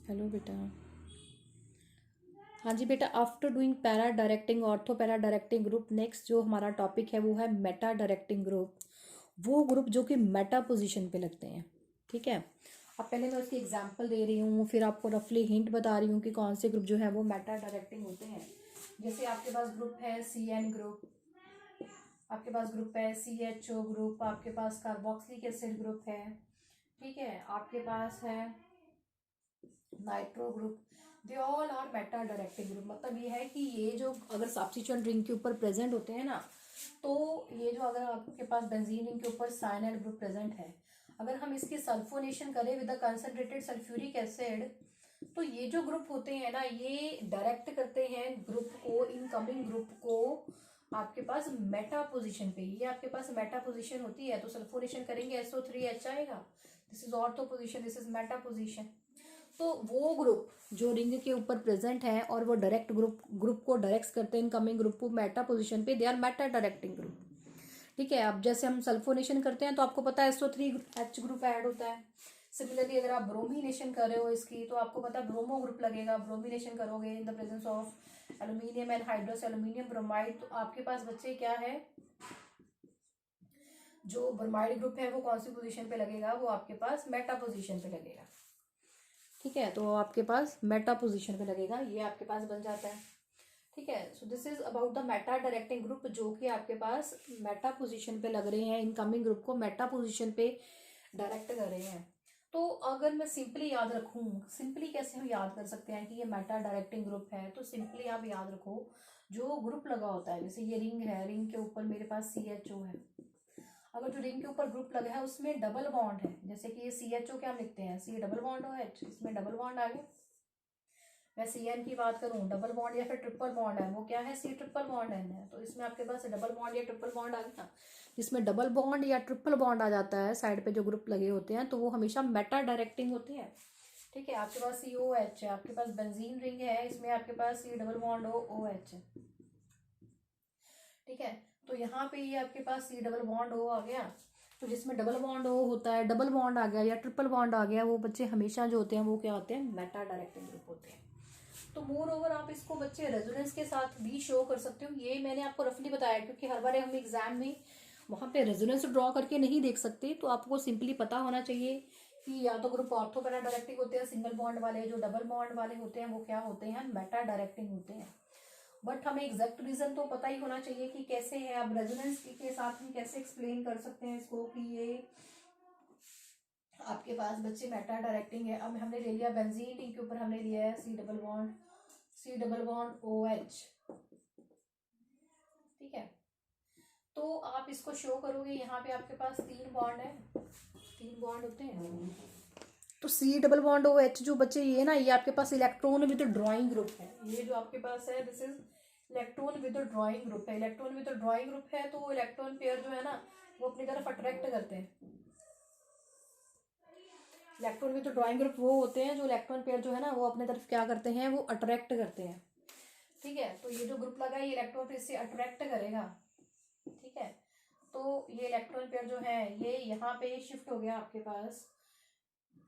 Hello बेटा। हाँ जी बेटा, after doing para directing ortho para directing group, next जो हमारा टॉपिक है वो है मेटा डायरेक्टिंग ग्रुप। वो ग्रुप जो कि मेटा पोजीशन पे लगते हैं। ठीक है, अब पहले मैं उसकी एग्जांपल दे रही हूँ, फिर आपको रफली हिंट बता रही हूँ कि कौन से ग्रुप जो है वो मेटा डायरेक्टिंग होते हैं। जैसे आपके पास ग्रुप है CN ग्रुप, आपके पास ग्रुप है CHO ग्रुप, आपके पास कार्बोक्सिलिक एसिड ग्रुप है। ठीक है, आपके पास है nitro group. They all are meta directing group. मतलब ये है कि ये जो अगर सब्स्टिट्यूएंट रिंग के ऊपर प्रेजेंट होते हैं ना, तो ये जो अगर आपके पास बेंजीन रिंग के ऊपर साइनाइड ग्रुप प्रेजेंट है, अगर हम इसकी सल्फोनेशन करें with the concentrated sulphuric acid, तो ये जो ग्रुप होते हैं ना, ये डायरेक्ट करते हैं ग्रुप को, इनकमिंग ग्रुप को आपके पास मेटा पोजीशन पे। ये आपके पास मेटा पोजीशन होती है, तो सल्फोनेशन करेंगे SO3H आएगा। This is ortho position, this is Meta position. तो वो ग्रुप जो रिंग के ऊपर प्रेजेंट है और वो डायरेक्ट ग्रुप को डायरेक्ट करते हैं इनकमिंग ग्रुप को मेटा पोजीशन पे, they are meta directing group. ठीक है, अब जैसे हम सल्फोनेशन करते हैं तो आपको पता है SO3H ग्रुप ऐड होता है। सिमिलरली अगर आप ब्रोमिनेशन कर रहे हो इसकी, तो आपको पता है ब्रोमो ग्रुप लगेगा। ब्रोमिनेशन करोगे in the presence of aluminium and hydrous aluminium bromide, तो आपके पास बच्चे क्या है, जो ब्रोमाइड ग्रुप है वो कौन सी पोजीशन पे लगेगा, वो आपके पास मेटा पोजीशन पे लगेगा। ठीक है, तो आपके पास मेटा पोजीशन पे लगेगा, ये आपके पास बन जाता है। ठीक है, so this is about the Meta directing group, जो कि आपके पास मेटा पोजीशन पे लग रहे हैं, इनकमिंग ग्रुप को मेटा पोजीशन पे डायरेक्ट कर रहे हैं। तो अगर मैं सिंपली याद रखूं, सिंपली कैसे हम याद कर सकते हैं कि ये मेटा डायरेक्टिंग ग्रुप है, तो सिंपली आप याद रखो, जो ग्रुप लगा होता है, जैसे ये रिंग है, रिंग के ऊपर मेरे पास CHO है। अगर जो रिंग के ऊपर ग्रुप लगा है उसमें डबल बॉन्ड है, जैसे कि ये CHO क्या हम लिखते हैं, C डबल बॉन्ड OH, इसमें डबल बॉन्ड आ गया। मैं CN की बात करूं, डबल बॉन्ड या फिर ट्रिपल बॉन्ड है, वो क्या है, C ट्रिपल बॉन्ड N है। तो इसमें आपके पास डबल बॉन्ड या ट्रिपल बॉन्ड आ गया। जिसमें डबल बॉन्ड या ट्रिपल बॉन्ड आ जाता है साइड पे जो ग्रुप लगे होते हैं, तो वो हमेशा मेटा डायरेक्टिंग होते हैं। ठीक है, आपके पास COH है, आपके पास बेंजीन रिंग है, इसमें आपके पास C डबल बॉन्ड OH है। ठीक है, तो यहाँ पे ये आपके पास C डबल बॉन्ड O आ गया। तो जिसमें डबल बॉन्ड O होता है, डबल बॉन्ड आ गया या ट्रिपल बॉन्ड आ गया, वो बच्चे हमेशा जो होते हैं वो क्या होते हैं, मेटा डायरेक्टिंग ग्रुप होते हैं। तो मोर ओवर आप इसको बच्चे रेजोनेंस के साथ भी शो कर सकते हो। ये मैंने आपको रफली बताया, क्योंकि हर बार हम एग्जाम में वहां पे रेजोनेंस ड्रॉ करके नहीं देख सकते, तो आपको सिंपली पता होना चाहिए कि या तो ग्रुप ऑर्थो पैरा डायरेक्टिंग होते हैं सिंगल बॉन्ड वाले, जो डबल बॉन्ड वाले होते हैं वो क्या होते हैं, मेटा डायरेक्टिंग होते हैं। बट हमें एग्जैक्ट रीजन तो पता ही होना चाहिए कि कैसे है। अब रेजोनेंस के साथ हम कैसे एक्सप्लेन कर सकते हैं इसको कि ये आपके पास बच्चे मेटा डायरेक्टिंग है। अब हमने ले लिया बेंजीन रिंग के ऊपर, हमने लिया है C डबल बॉन्ड OH। ठीक है, तो आप इसको शो करोगे, यहाँ पे आपके पास 3 बॉन्ड है, 3 बॉन्ड होते हैं। तो C डबल बॉन्ड OH जो बच्चे ये ना, ये आपके पास इलेक्ट्रॉन विद ड्रॉइंग ग्रुप है। ये जो आपके पास है, this is electron with drawing group है। इलेक्ट्रॉन विद ड्रॉइंग ग्रुप है, तो इलेक्ट्रॉन पेयर जो है ना, वो अपनी तरफ अट्रैक्ट करते हैं। इलेक्ट्रॉन विद ड्रॉइंग ग्रुप वो होते हैं जो इलेक्ट्रॉन पेयर जो है ना, वो अपने तरफ क्या करते हैं, वो अट्रैक्ट करते हैं। ठीक है, तो ये जो ग्रुप लगा है ये इलेक्ट्रॉन पेयर से अट्रैक्ट करेगा। ठीक है, तो ये इलेक्ट्रॉन पेयर जो है ये यहाँ पे शिफ्ट हो गया आपके पास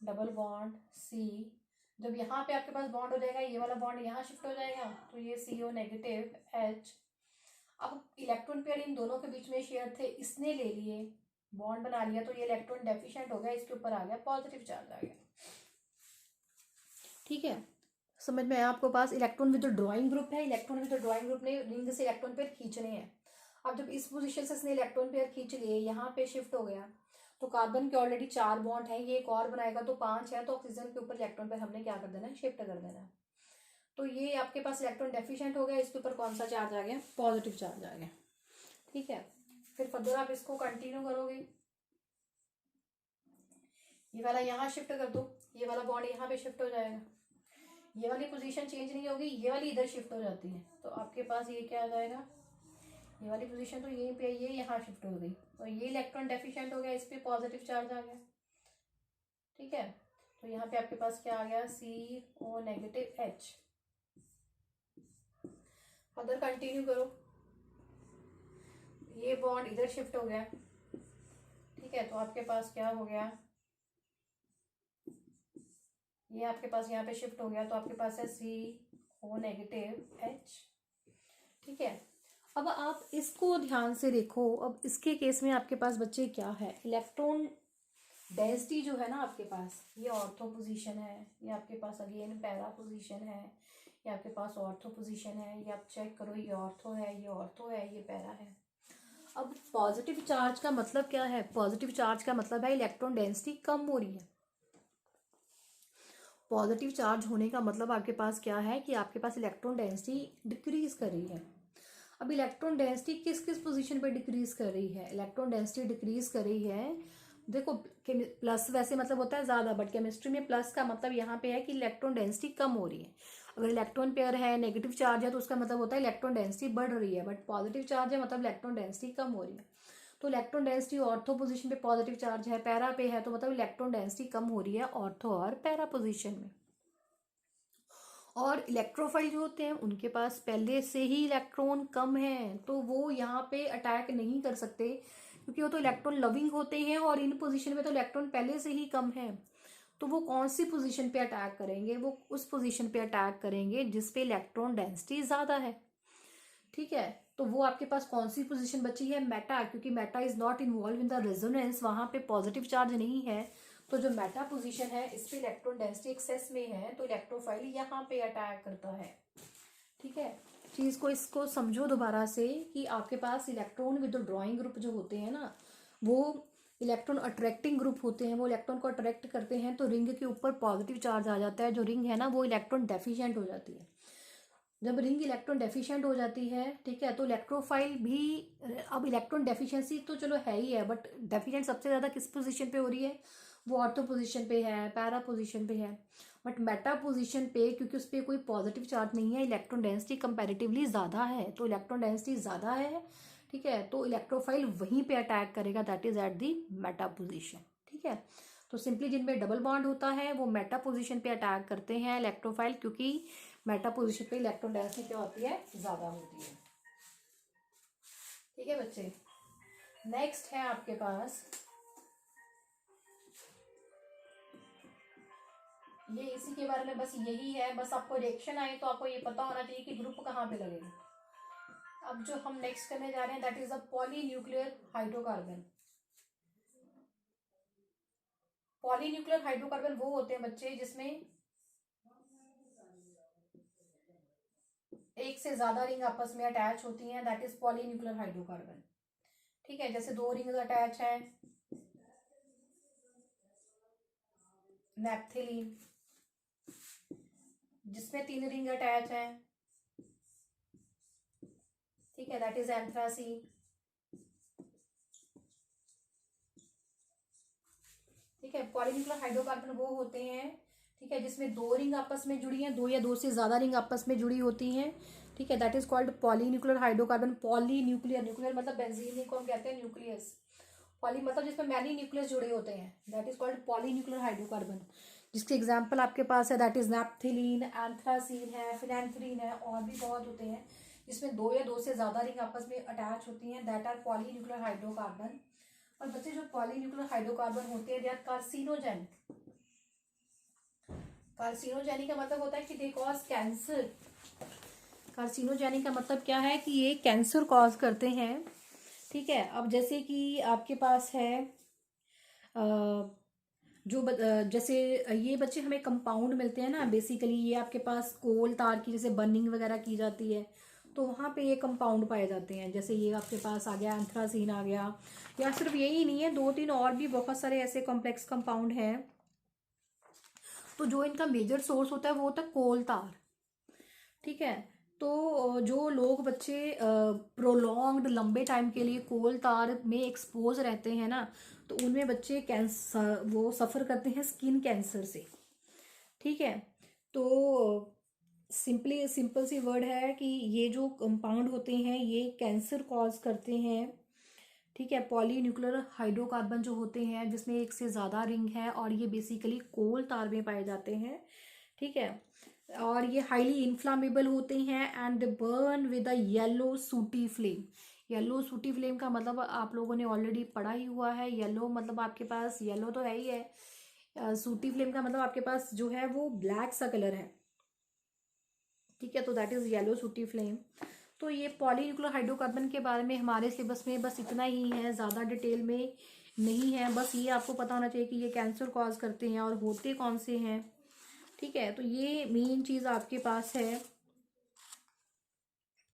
डबल बॉन्ड C। जब यहाँ पे आपके पास बॉन्ड हो जाएगा, ये वाला बॉन्ड यहाँ शिफ्ट हो जाएगा, तो ये CO नेगेटिव H। अब इलेक्ट्रॉन पेयर इन दोनों के बीच में शेयर थे, इसने ले लिए बॉन्ड बना लिया, तो ये इलेक्ट्रॉन डेफिशिएंट हो गया, इसके ऊपर आ गया पॉजिटिव चार्ज आ गया। ठीक है, समझ में आया आपको पास। इलेक्ट्रॉन विद ड्रॉइंग ग्रुप है, इलेक्ट्रॉन विद ड्रॉइंग ग्रुप ने रिंग से इलेक्ट्रॉन पेयर खींचने हैं। अब जब इस पोजीशन से इसने इलेक्ट्रॉन पेयर खींच लिए, यहाँ पे शिफ्ट हो गया, तो कार्बन के ऑलरेडी 4 बॉन्ड है, ये एक और बनाएगा तो 5 है, तो ऑक्सीजन के ऊपर इलेक्ट्रॉन पेयर हमने क्या कर देना है, शिफ्ट कर देना है। तो ये आपके पास इलेक्ट्रॉन डेफिशिएंट हो गया, इसके ऊपर कौन सा चार्ज आ गया, पॉजिटिव चार्ज आ गया। ठीक है, फिर फर्दर आप इसको कंटिन्यू करोगे, ये वाला यहाँ शिफ्ट कर दो, ये वाला बॉन्ड यहाँ पे शिफ्ट हो जाएगा, ये वाली पोजीशन चेंज नहीं होगी, ये वाली इधर शिफ्ट हो जाती है, तो आपके पास ये क्या आ जाएगा, ये वाली पोजीशन तो यहीं पे, ये यहाँ शिफ्ट हो गई, और ये इलेक्ट्रॉन डेफिशिएंट हो गया, इस पे पॉजिटिव चार्ज आ गया। ठीक है, तो यहाँ पे आपके पास क्या आ गया, CO negative H। Other continue करो, ये बॉन्ड इधर शिफ्ट हो गया। ठीक है, तो आपके पास क्या हो गया, ये आपके पास यहाँ पे शिफ्ट हो गया, तो आपके पास है CO नेगेटिव H। ठीक है, अब आप इसको ध्यान से देखो। अब इसके केस में आपके पास बच्चे क्या है, इलेक्ट्रॉन डेंसिटी जो है ना आपके पास, ये ऑर्थो पोजीशन है, ये आपके पास अगेन पैरा पोजीशन है, ये आपके पास ऑर्थो पोजीशन है, ये आप चेक करो, ये ऑर्थो है, ये ऑर्थो है, ये पैरा है। अब पॉजिटिव चार्ज का मतलब क्या है, पॉजिटिव चार्ज का मतलब है इलेक्ट्रॉन डेंसिटी कम हो रही है। पॉजिटिव चार्ज होने का मतलब आपके पास क्या है कि आपके पास इलेक्ट्रॉन डेंसिटी डिक्रीज कर रही है। अब इलेक्ट्रॉन डेंसिटी किस किस पोजीशन पे डिक्रीज कर रही है, इलेक्ट्रॉन डेंसिटी डिक्रीज कर रही है, देखो प्लस वैसे मतलब होता है ज़्यादा, बट केमिस्ट्री में प्लस का मतलब यहाँ पे है कि इलेक्ट्रॉन डेंसिटी कम हो रही है। अगर इलेक्ट्रॉन पेयर है, नेगेटिव चार्ज है, तो उसका मतलब होता है इलेक्ट्रॉन डेंसिटी बढ़ रही है, बट पॉजिटिव चार्ज है मतलब इलेक्ट्रॉन डेंसिटी कम हो रही है। तो इलेक्ट्रॉन डेंसिटी ऑर्थो पोजीशन पे पॉजिटिव चार्ज है, पैरा पे है, तो मतलब इलेक्ट्रॉन डेंसिटी कम हो रही है ऑर्थो और पैरा पोजीशन में। और इलेक्ट्रोफाइल जो होते हैं उनके पास पहले से ही इलेक्ट्रॉन कम है, तो वो यहाँ पे अटैक नहीं कर सकते, क्योंकि वो तो इलेक्ट्रॉन लविंग होते हैं, और इन पोजीशन में तो इलेक्ट्रॉन पहले से ही कम है। तो वो कौन सी पोजीशन पे अटैक करेंगे, वो उस पोजीशन पे अटैक करेंगे जिसपे इलेक्ट्रॉन डेंसिटी ज़्यादा है। ठीक है, तो वो आपके पास कौन सी पोजीशन बची है, मेटा, क्योंकि Meta is not involve in the resonance, वहां पे पॉजिटिव चार्ज नहीं है, तो जो मेटा पोजीशन है इस पे इलेक्ट्रॉन डेंसिटी एक्सेस में है, तो इलेक्ट्रोफाइल यहाँ पे अटैक करता है। ठीक है, चीज को इसको समझो दोबारा से कि आपके पास इलेक्ट्रॉन विदड्रॉइंग ग्रुप जो होते हैं ना, वो इलेक्ट्रॉन अट्रैक्टिंग ग्रुप होते हैं, वो इलेक्ट्रॉन को अट्रैक्ट करते हैं, तो रिंग के ऊपर पॉजिटिव चार्ज आ जाता है, जो रिंग है ना वो इलेक्ट्रॉन डेफिशिएंट हो जाती है। जब रिंग इलेक्ट्रॉन डेफिशिएंट हो जाती है, ठीक है, तो इलेक्ट्रोफाइल भी, अब इलेक्ट्रॉन डेफिशिएंसी तो चलो है ही है, बट डेफिशिएंट सबसे ज़्यादा किस पोजीशन पे हो रही है, वो ऑर्थो पोजीशन पे है, पैरा पोजीशन पे है। बट मेटा पोजीशन पे, क्योंकि उस पर कोई पॉजिटिव चार्ज नहीं है, इलेक्ट्रॉन डेंसिटी कंपैरेटिवली ज़्यादा है, तो इलेक्ट्रॉन डेंसिटी ज़्यादा है, ठीक है, तो इलेक्ट्रोफाइल वहीं पे अटैक करेगा, that is at the Meta position. ठीक है, तो सिंपली जिनमें डबल बॉन्ड होता है वो मेटा पोजीशन पे अटैक करते हैं इलेक्ट्रोफाइल, क्योंकि मेटा पोजीशन पे इलेक्ट्रॉन डेंसिटी क्या होती है, ज़्यादा होती है। ठीक है बच्चे, नेक्स्ट है आपके पास, ये इसी के बारे में बस यही है, बस आपको रिएक्शन आए तो आपको ये पता होना चाहिए कि ग्रुप कहाँ पे लगेगा। अब जो हम नेक्स्ट करने जा रहे हैं that is a polynuclear hydrocarbon. Polynuclear hydrocarbon वो होते हैं बच्चे जिसमें एक से ज्यादा रिंग आपस में अटैच होती हैं, दैट इज पॉलीन्यूक्लियर हाइड्रोकार्बन। ठीक है, जैसे 2 रिंग्स अटैच हैं, नेप्थेलीन, जिसमें 3 रिंग अटैच हैं, ठीक है, दैट इज एंथ्रासीन। ठीक है, पॉलीन्यूक्लियर हाइड्रोकार्बन वो होते हैं, ठीक है, जिसमें 2 रिंग आपस में जुड़ी हैं, 2 या 2 से ज्यादा रिंग आपस में जुड़ी होती हैं। ठीक है, that is called polynuclear hydrocarbon. Polynuclear, nuclear मतलब बेंजीन को हम कहते हैं न्यूक्लियस, पॉली मतलब जिसमें मैनी न्यूक्लियस जुड़े होते हैं, that is called polynuclear hydrocarbon. जिसके एग्जांपल आपके पास है दैट इज नैप्थेलीन, एंथ्रासीन है, फिनेंथ्रीन है, और भी बहुत होते हैं जिसमें 2 या 2 से ज्यादा रिंग आपस में अटैच होती हैं, दैट आर पॉलीन्यूक्लियर हाइड्रोकार्बन। और बच्चे जो पॉलीन्यूक्लियर हाइड्रोकार्बन होते हैं दे आर कार्सिनोजेन। कार्सिनोजेनिक का मतलब होता है कि दे कॉज कैंसर। कार्सिनोजेनिक का मतलब क्या है कि ये कैंसर कॉज करते हैं। ठीक है, अब जैसे कि आपके पास है जैसे ये बच्चे हमें कंपाउंड मिलते हैं ना, बेसिकली ये आपके पास कोल तार की जैसे बर्निंग वगैरह की जाती है, तो वहाँ पे ये कंपाउंड पाए जाते हैं। जैसे ये आपके पास आ गया एंथ्रासीन आ गया, या सिर्फ यही नहीं है, 2-3 और भी बहुत सारे ऐसे कॉम्प्लेक्स कंपाउंड हैं। तो जो इनका मेजर सोर्स होता है वो होता है कोल तार। ठीक है, तो जो लोग बच्चे प्रोलॉन्ग्ड लंबे टाइम के लिए कोल तार में एक्सपोज रहते हैं ना, तो उनमें बच्चे कैंसर वो सफ़र करते हैं स्किन कैंसर से। ठीक है, तो सिंपल सी वर्ड है कि ये जो कंपाउंड होते हैं ये कैंसर कॉज करते हैं। ठीक है, पॉलीन्यूक्लियर हाइड्रोकार्बन जो होते हैं जिसमें एक से ज़्यादा रिंग है, और ये बेसिकली कोल तार में पाए जाते हैं। ठीक है, और ये हाईली इन्फ्लामेबल होते हैं and they burn with a yellow सूटी फ्लेम। येलो सूटी फ्लेम का मतलब आप लोगों ने ऑलरेडी पढ़ा ही हुआ है, येलो मतलब आपके पास येलो तो है ही है, सूटी फ्लेम का मतलब आपके पास जो है वो ब्लैक सा कलर है, ठीक है, तो दैट इज येलो सूटी फ्लेम। तो ये पॉलीन्यूक्लियर हाइड्रोकार्बन के बारे में हमारे सिलेबस में बस इतना ही है, ज़्यादा डिटेल में नहीं है। बस ये आपको पता होना चाहिए कि ये कैंसर कॉज करते हैं और होते कौन से हैं, ठीक है। तो ये मेन चीज़ आपके पास है।